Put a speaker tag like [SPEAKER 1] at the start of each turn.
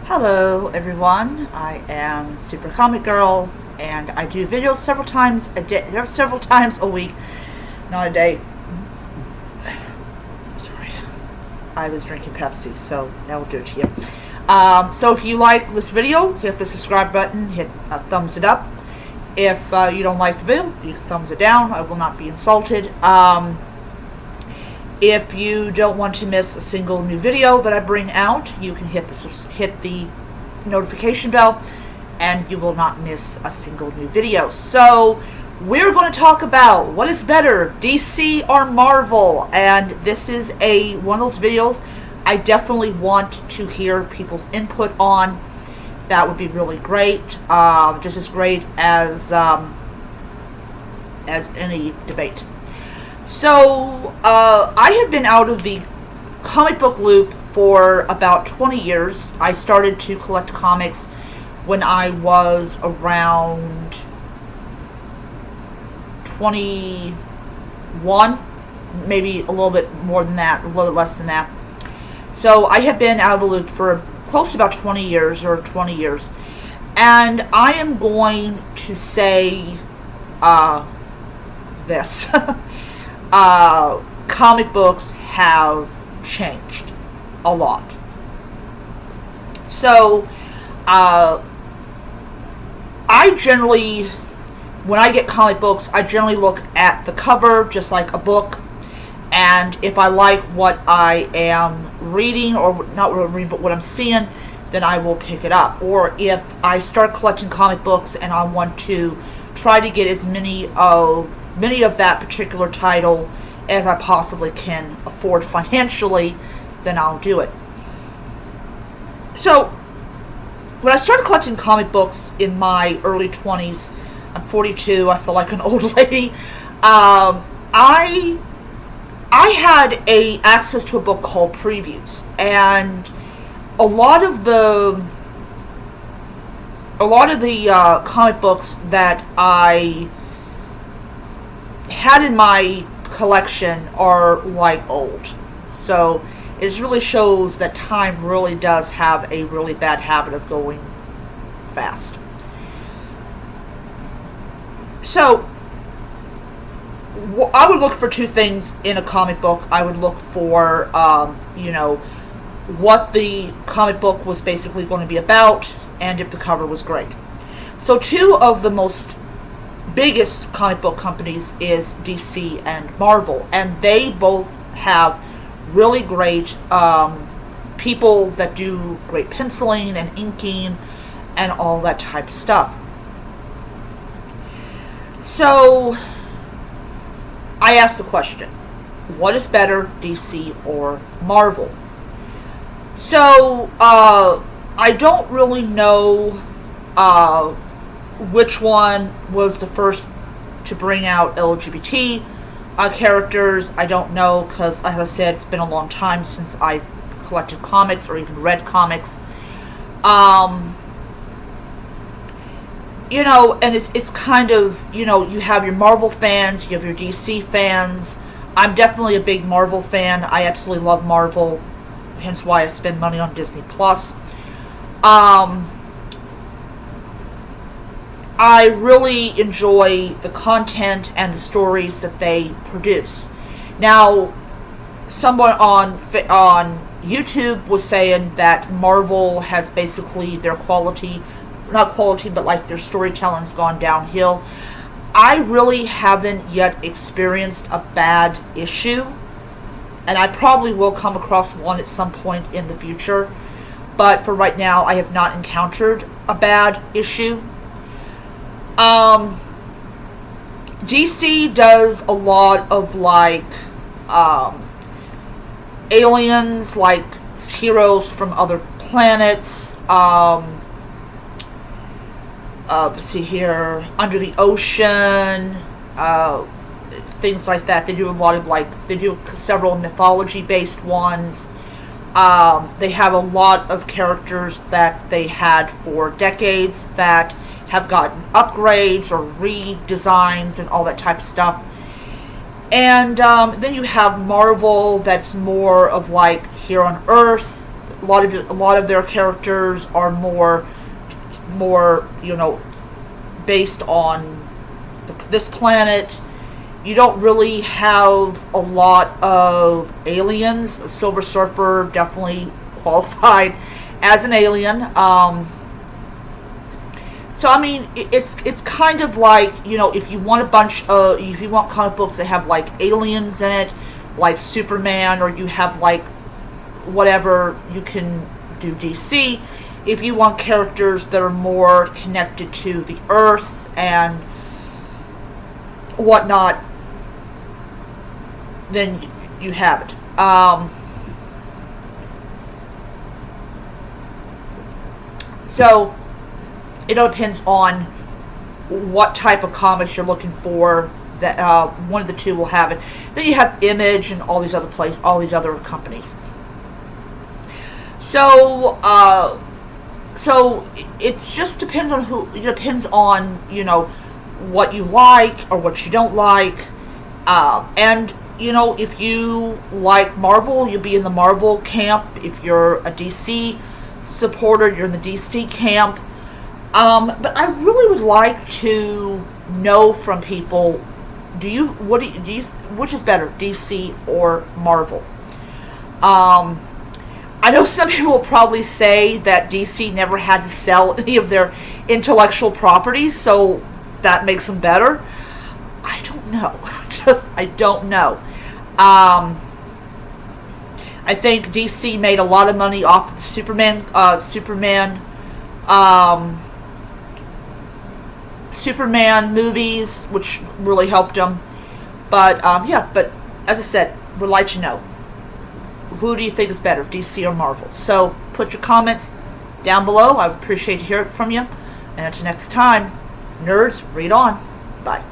[SPEAKER 1] Hello everyone, I am Super Comic Girl and I do videos several times a week, not a day. Sorry, I was drinking Pepsi, so that will do it to you. So if you like this video, hit the subscribe button, hit thumbs it up. If you don't like the video, you can thumbs it down. I will not be insulted. If you don't want to miss a single new video that I bring out, you can hit the notification bell and you will not miss a single new video. So we're going to talk about what is better, DC or Marvel, and this is one of those videos I definitely want to hear people's input on. That would be really great, just as great as any debate. So, I have been out of the comic book loop for about 20 years. I started to collect comics when I was around 21, maybe a little bit more than that, a little bit less than that. So I have been out of the loop for close to about 20 years, or 20 years. And I am going to say this. Comic books have changed a lot. So, I generally, when I get comic books, I generally look at the cover, just like a book, and if I like what I am reading, or not what I'm reading, but what I'm seeing, then I will pick it up. Or if I start collecting comic books and I want to try to get as many of that particular title as I possibly can afford financially, then I'll do it. So, when I started collecting comic books in my early 20s, I'm 42, I feel like an old lady, I had access to a book called Previews, and a lot of the comic books that I had in my collection are like old. So it just really shows that time really does have a really bad habit of going fast. So I would look for two things in a comic book. I would look for what the comic book was basically going to be about, and if the cover was great. So two of the most biggest comic book companies is DC and Marvel, and they both have really great people that do great penciling and inking and all that type of stuff. So I asked the question, what is better, DC or Marvel? So I don't really know which one was the first to bring out LGBT characters. I don't know, because as I said, it's been a long time since I've collected comics or even read comics. And it's kind of, you have your Marvel fans, you have your DC fans. I'm definitely a big Marvel fan. I absolutely love Marvel, hence why I spend money on Disney Plus. I really enjoy the content and the stories that they produce. Now, someone on YouTube was saying that Marvel has basically their not quality, but like their storytelling's gone downhill. I really haven't yet experienced a bad issue, and I probably will come across one at some point in the future, but for right now I have not encountered a bad issue. DC does a lot of aliens, like heroes from other planets, let's see here, under the ocean, things like that. They do a lot of they do several mythology based ones. They have a lot of characters that they had for decades that have gotten upgrades or redesigns and all that type of stuff. And then you have Marvel, that's more of here on Earth. a lot of their characters are more based on this planet. You don't really have a lot of aliens. Silver Surfer definitely qualified as an alien. So I mean, it's kind of like, if you want if you want comic books that have like aliens in it, like Superman, or you have like whatever, you can do DC. If you want characters that are more connected to the Earth and whatnot, then you have it. So it all depends on what type of comics you're looking for. That one of the two will have it. Then you have Image and all these other companies. So it just depends on It depends on what you like or what you don't like, and if you like Marvel, you'll be in the Marvel camp. If you're a DC supporter, you're in the DC camp. But I really would like to know from people: which is better, DC or Marvel? I know some people will probably say that DC never had to sell any of their intellectual properties, so that makes them better. I don't know. I don't know. I think DC made a lot of money off of the Superman movies, which really helped them. But but as I said, would like to know, who do you think is better, DC or Marvel? So put your comments down below. I would appreciate to hear it from you. And until next time, nerds, read on. Bye.